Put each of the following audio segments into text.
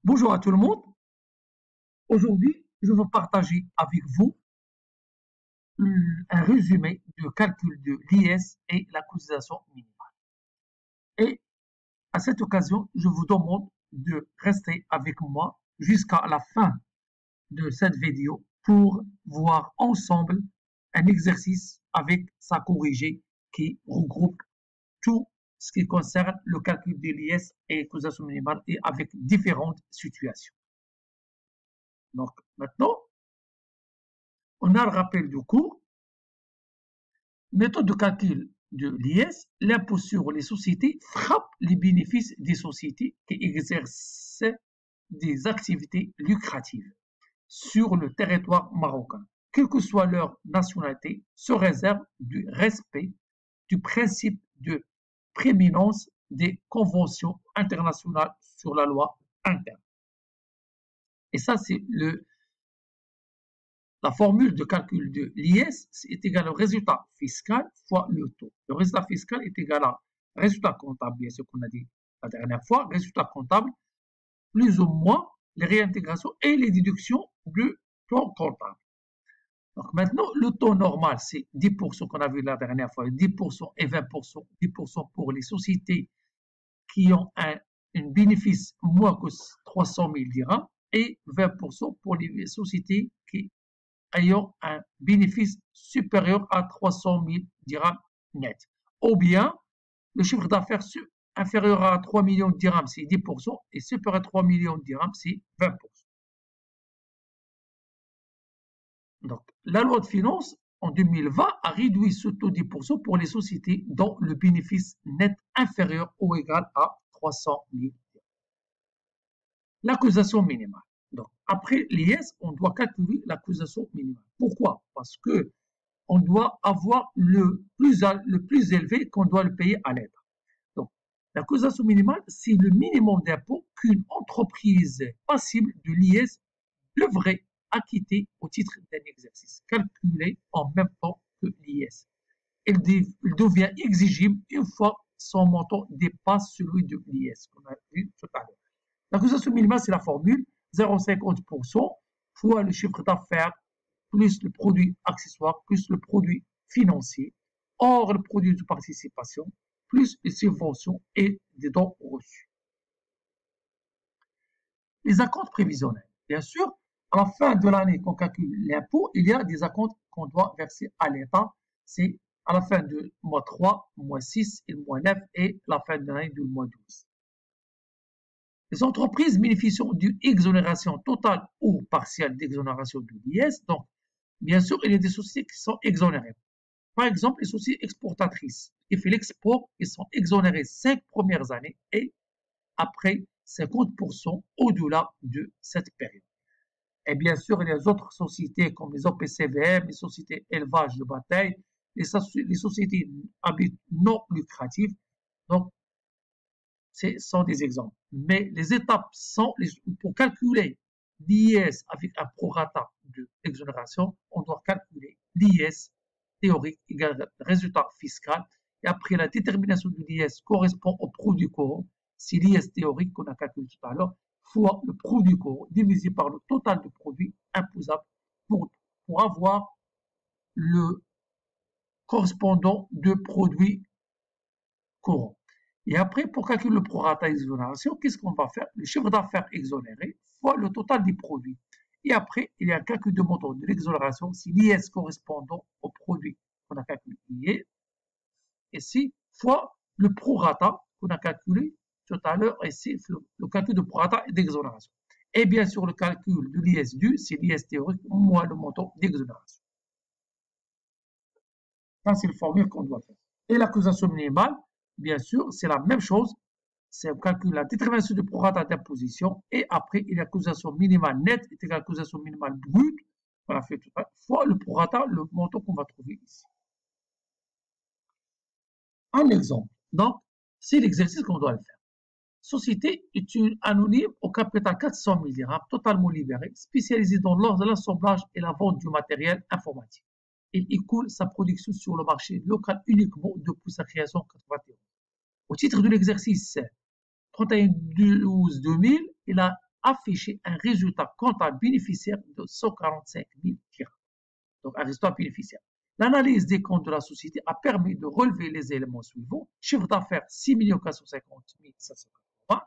Bonjour à tout le monde. Aujourd'hui, je vais partager avec vous un résumé du calcul de l'IS et la cotisation minimale. Et à cette occasion, je vous demande de rester avec moi jusqu'à la fin de cette vidéo pour voir ensemble un exercice avec sa corrigée qui regroupe tout ce qui concerne le calcul de l'IS et cotisation minimale et avec différentes situations. Donc maintenant, on a le rappel du cours. Méthode de calcul de l'IS, l'impôt sur les sociétés frappe les bénéfices des sociétés qui exercent des activités lucratives sur le territoire marocain, quelle que soit leur nationalité, sous réserve du respect du principe de prééminence des conventions internationales sur la loi interne. Et ça, c'est la formule de calcul de l'IS est égale au résultat fiscal fois le taux. Le résultat fiscal est égal à résultat comptable, bien sûr qu'on a dit la dernière fois, résultat comptable, plus ou moins les réintégrations et les déductions du taux comptable. Donc maintenant, le taux normal, c'est 10% qu'on a vu la dernière fois, 10% et 20%, 10% pour les sociétés qui ont un bénéfice moins que 300 000 dirhams et 20% pour les sociétés qui ayant un bénéfice supérieur à 300 000 dirhams net. Ou bien, le chiffre d'affaires inférieur à 3 millions de dirhams, c'est 10%, et supérieur à 3 millions de dirhams, c'est 20%. Donc, la loi de finances, en 2020, a réduit ce taux de 10% pour les sociétés dont le bénéfice net inférieur ou égal à 300 000 dirhams. L'accusation minimale. Donc, après l'IS, on doit calculer l'accusation minimale. Pourquoi? Parce que on doit avoir le plus élevé qu'on doit le payer à l'État. Donc, l'accusation minimale, c'est le minimum d'impôt qu'une entreprise passible de l'IS devrait acquitter au titre d'un exercice, calculé en même temps que l'IS. Il devient exigible une fois son montant dépasse celui de l'IS, qu'on a vu tout à l'heure. L'accusation minimale, c'est la formule 0,50% fois le chiffre d'affaires plus le produit accessoire, plus le produit financier, hors le produit de participation, plus les subventions et des dons reçus. Les acomptes prévisionnels. Bien sûr, à la fin de l'année qu'on calcule l'impôt, il y a des acomptes qu'on doit verser à l'État. C'est à la fin du mois 3, mois 6 et le mois 9 et la fin de l'année du mois 12. Les entreprises bénéficiant d'une exonération totale ou partielle d'exonération de l'IS, donc bien sûr, il y a des sociétés qui sont exonérées. Par exemple, les sociétés exportatrices qui font l'export, ils sont exonérés 5 premières années et après 50% au-delà de cette période. Et bien sûr, il y a d'autres sociétés comme les OPCVM, les sociétés élevage de bataille, les sociétés non lucratives. Donc, ce sont des exemples. Mais les étapes sont, pour calculer l'IS avec un prorata d'exonération, on doit calculer l'IS théorique égale résultat fiscal. Et après, la détermination de l'IS correspond au produit courant. C'est l'IS théorique qu'on a calculé tout à l'heure, fois le produit courant divisé par le total de produits imposables pour avoir le correspondant de produits courants. Et après, pour calculer le prorata exonération, qu'est-ce qu'on va faire? Le chiffre d'affaires exonéré fois le total des produits. Et après, il y a un calcul de montant de l'exonération si l'IS correspondant au produit qu'on a calculé ici, fois le prorata qu'on a calculé tout à l'heure ici, le calcul de prorata et d'exonération. Et bien sûr, le calcul de l'IS dû, c'est l'IS théorique moins le montant d'exonération. Ça, c'est le formule qu'on doit faire. Et l'accusation minimale, bien sûr, c'est la même chose. C'est on calcule la détermination du prorata d'imposition et après, il y a l'accusation minimale nette est égale à l'accusation minimale brute, on a fait tout ça, fois le prorata, le montant qu'on va trouver ici. Un exemple. Donc, c'est l'exercice qu'on doit le faire. Société est une anonyme au capital 400 000 dirhams, totalement libérée, spécialisée dans l'assemblage et la vente du matériel informatique. Il écoule sa production sur le marché local uniquement depuis sa création en 1991. Au titre de l'exercice 31-12-2000, il a afficher un résultat comptable bénéficiaire de 145 000 dirhams. Donc, un résultat bénéficiaire. L'analyse des comptes de la société a permis de relever les éléments suivants. Chiffre d'affaires 6 450 780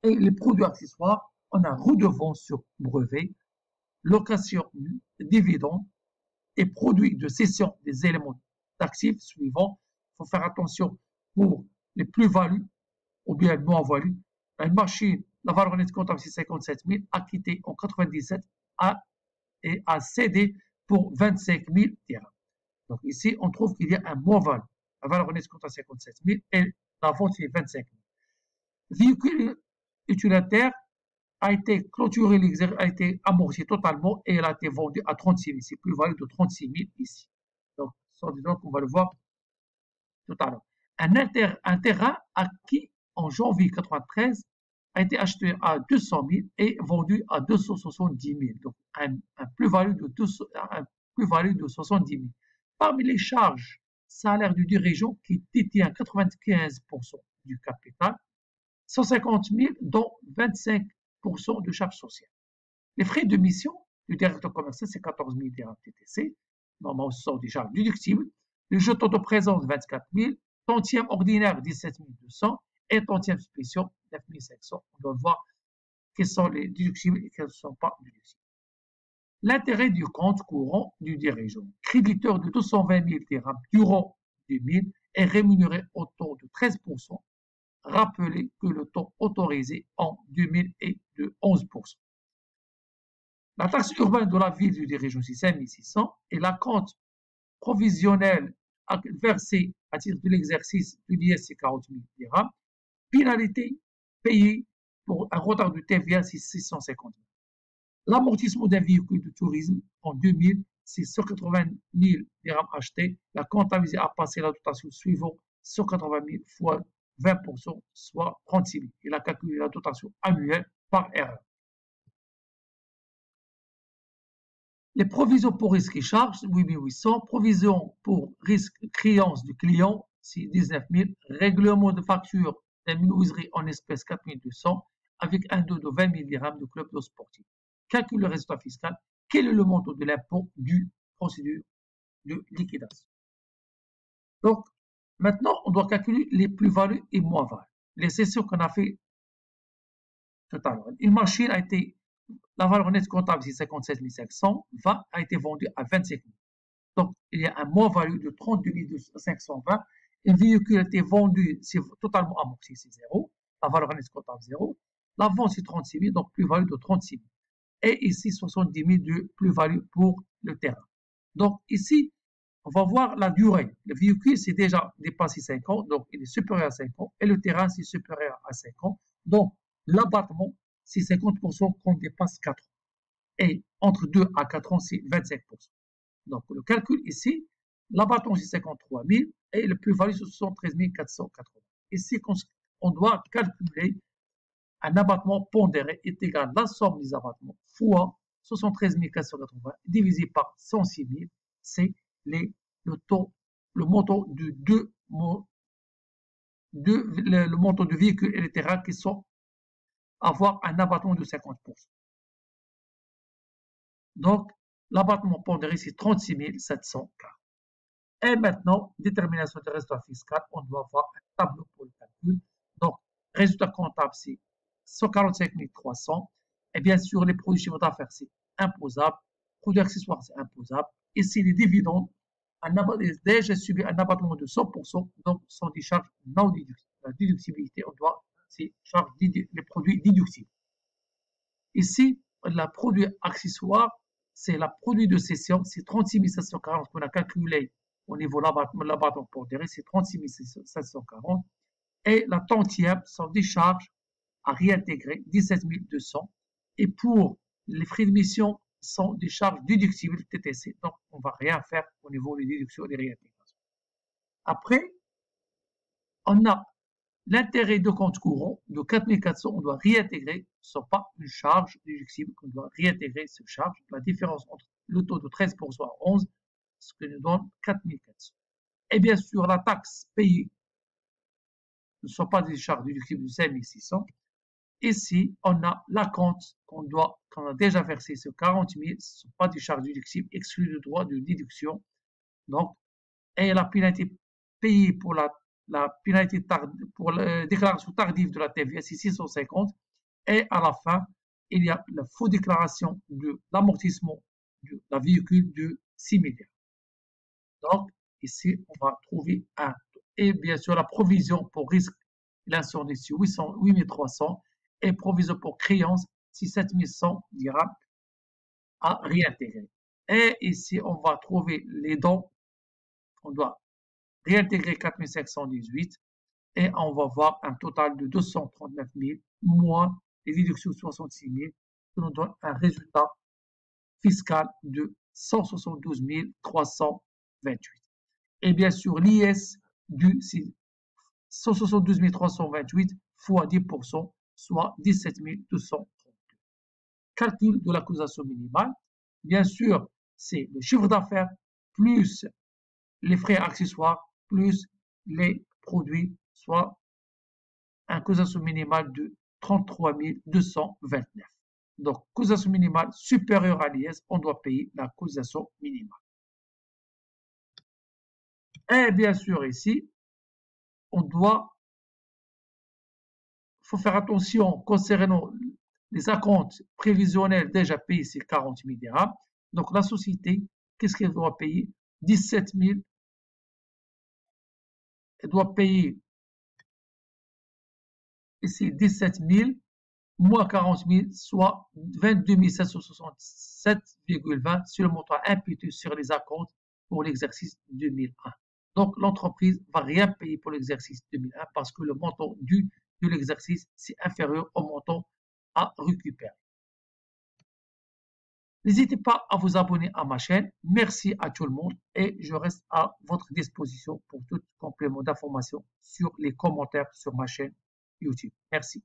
et les produits accessoires, on a redevance sur brevet, location, dividendes et produits de cession des éléments d'actifs suivants. Il faut faire attention pour les plus-values ou bien moins-values. Une machine, la valeur nette comptable c'est 57 000, acquittée en 97 et a cédé pour 25 000 dirhams. Donc ici, on trouve qu'il y a un moins-value. La valeur nette comptable 57 000 et la vente c'est 25 000. Véhicule utilitaire a été clôturé, a été amorti totalement et elle a été vendue à 36 000. C'est plus-value de 36 000 ici. Donc, on va le voir tout à l'heure. Un terrain acquis en janvier 93 a été acheté à 200 000 et vendu à 270 000. Donc, un plus-value de 70 000. Parmi les charges, salaire du dirigeant qui détient 95% du capital, 150 000 dont 25% de charges sociales. Les frais de mission du directeur commercial, c'est 14 000 dirhams TTC. Normalement, ce sont des charges déductibles. Les jetons de présence, 24 000. Tantième ordinaire, 17 200. Et tantième spéciaux, 9 500. On doit voir quels sont les déductibles et quels ne sont pas déductibles. L'intérêt du compte courant du dirigeant. Créditeur de 220 000 dirhams durant 2000 est rémunéré au taux de 13%. Rappelez que le taux autorisé en 2000 est de 11%. La taxe urbaine de la ville du dirigeant, c'est 5 600 et la compte provisionnelle versée à titre de l'exercice de l'IS, c'est 40 000 dirhams. Pénalité payée pour un retard de TVA, c'est 650 000. L'amortissement d'un véhicule de tourisme en 2000, c'est 180 000 dirhams achetés. La comptabilisée a passé la dotation suivante 180 000 fois 20%, soit 36 000. Il a calculé la dotation annuelle par erreur. Les provisions pour risque et charges, 8 800. Provisions pour risque créance du client, c'est 19 000. Règlement de facture d'un menuiserie en espèces, 4 200, avec un dos de 20 000 dirhams de club de sportif. Calcule le résultat fiscal. Quel est le montant de l'impôt du procédure de liquidation? Donc, maintenant, on doit calculer les plus-values et moins-values. Les cessions qu'on a fait tout à l'heure. Une machine a été, la valeur nette comptable, c'est 57 500, a été vendue à 25 000. Donc, il y a un moins-value de 32 520. Un véhicule a été vendu, c'est totalement amorti, c'est 0. La valeur nette comptable, 0. La vente, c'est 36 000, donc plus-value de 36 000. Et ici, 70 000 de plus-value pour le terrain. Donc, ici, on va voir la durée. Le véhicule, c'est déjà dépassé 5 ans, donc il est supérieur à 5 ans. Et le terrain, c'est supérieur à 5 ans. Donc, l'abattement, c'est 50% qu'on dépasse 4 ans. Et entre 2 à 4 ans, c'est 25%. Donc, le calcul ici, l'abattement, c'est 53 000 et le plus-value, c'est 73 480. Ici, on doit calculer un abattement pondéré est égal à la somme des abattements fois 73 480 divisé par 106 000, c'est le montant de le montant de véhicules et les terrains qui sont avoir un abattement de 50%. Donc, l'abattement pondéré, c'est 36 700. Et maintenant, détermination du résultat fiscal, on doit avoir un tableau pour le calcul. Donc, résultat comptable, c'est 145 300. Et bien sûr, les produits chiffre d'affaires, c'est imposable. Produits accessoires, c'est imposable. Ici, les dividendes, déjà subi un abattement de 100%, donc sont des charges non déductibles. La déductibilité, on doit, c'est charges les produits déductibles. Ici, la produit accessoire, c'est la produit de cession, c'est 36 740 qu'on a calculé au niveau de l'abattement pondéré, c'est 36 740. Et la tantième sont des charges à réintégrer, 17 200. Et pour les frais de mission, sont des charges déductibles TTC. Donc, on ne va rien faire au niveau des déductions et des réintégrations. Après, on a l'intérêt de compte courant de 4 400, on doit réintégrer, ce n'est pas une charge déductible, on doit réintégrer cette charge. La différence entre le taux de 13% à 11%, ce qui nous donne 4 400. Et bien sûr, la taxe payée ne sont pas des charges déductibles de 5 600. ici, on a l'acompte qu'on a déjà versé, ce 40 000, ce ne sont pas des charges déductibles, exclues de droit de déduction. Donc, et la pénalité payée pour la pénalité pour la déclaration tardive de la TVA, c'est 650. Et à la fin, il y a la fausse déclaration de l'amortissement de la véhicule de 6 milliards. Donc, ici, on va trouver un. Et bien sûr, la provision pour risque d'incendie, c'est 8300. Et provision pour créance, c'est 7100 dirhams à réintégrer. Et ici, on va trouver les dons. On doit réintégrer 4518 et on va voir un total de 239 000 moins les déductions 66 000 qui nous donne un résultat fiscal de 172 328. Et bien sûr, l'IS du 172 328 fois 10%, soit 17 232. Calcul de l'accusation minimale. Bien sûr, c'est le chiffre d'affaires plus les frais accessoires plus les produits, soit un causation minimale de 33 229. Donc, causation minimale supérieure à l'IS, on doit payer la causation minimale. Et bien sûr, ici, faut faire attention concernant les acomptes prévisionnels déjà payés, c'est 40 000 dirhams. Donc, la société, qu'est-ce qu'elle doit payer? 17 000. Elle doit payer ici 17 000 moins 40 000, soit 22 767,20 sur le montant imputé sur les acomptes pour l'exercice 2001. Donc, l'entreprise ne va rien payer pour l'exercice 2001 parce que le montant dû de l'exercice, c'est inférieur au montant à récupérer. N'hésitez pas à vous abonner à ma chaîne. Merci à tout le monde et je reste à votre disposition pour tout complément d'information sur les commentaires sur ma chaîne YouTube. Merci.